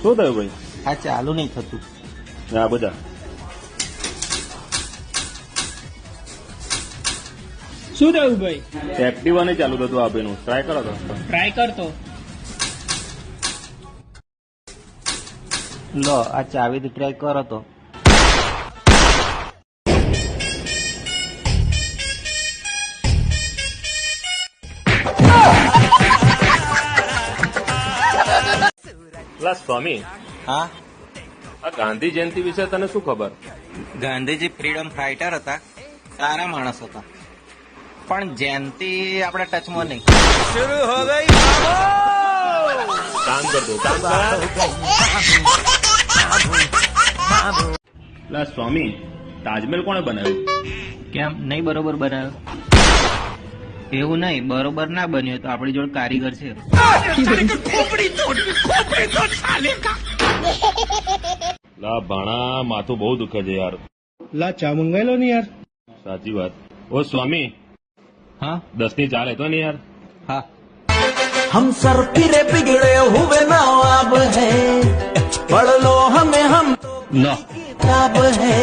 શું થયું ભાઈ? આ ચાલુ નહીં થતું. આ બધા શું થયું ભાઈ? એક્ટિવા નહીં ચાલુ થતું આપેનું. ટ્રાય કરો તો. ટ્રાય કરતો. લો આ ચાવીથી ટ્રાય કરો તો. લા સ્વામી, હા, આ ગાંધી જયંતિ વિશે તને શું ખબર? ગાંધીજી ફ્રીડમ ફાઇટર હતા, સારા માણસ હતા, પણ જયંતિ આપણા ટચમાં નહીં. કામ કરતો કામ કર. લા સ્વામી, તાજમહેલ કોણે બનાવ્યું? કેમ નહીં બરોબર બનાવ્યો? એવું નહીં, બરોબર ના બન્યો તો આપણી જોડે કારીગર છે. લા ભાણા, માથું બહુ દુખે છે યાર. લા ચા મંગાવી લો ને યાર. સાચી વાત. ઓ સ્વામી, હા 10 ની ચાલે તો ને યાર. હા, हम सर फिरे बिगड़े हुए नवाब हैं, पढ़ लो हमें हम લો किताब है।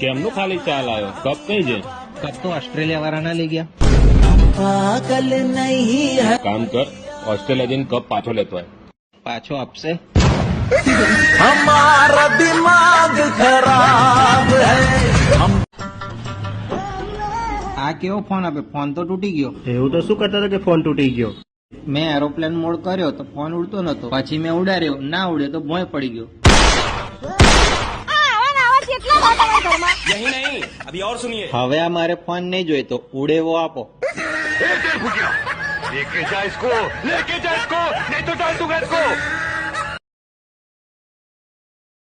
કેમનું ખાલી ચાલ આવ્યો? કપ કઈ છે? કપ તો ઓસ્ટ્રેલિયા વાળા ના લઈ ગયા. पागल नहीं है કામ કર, ઓસ્ટ્રેલિયા જઈને કપ પાછો લેતો હોય. પાછો આપશે. हमारा दिमाग खराब है। हम આ કેવો ફોન આપે? ફોન તો તૂટી ગયો. એવું તો શું કરતા હતા કે ફોન તૂટી ગયો? મેં એરોપ્લેન મોડ કર્યો તો ફોન ઉડતો નતો, પછી મેં ઉડાડ્યો, ના ઉડ્યો તો ભોંય પડી ગયો. હવે આ મારે ફોન નહીં જોઈતો, ઉડેવો આપો. लेके जा इसको, लेके जा इसको।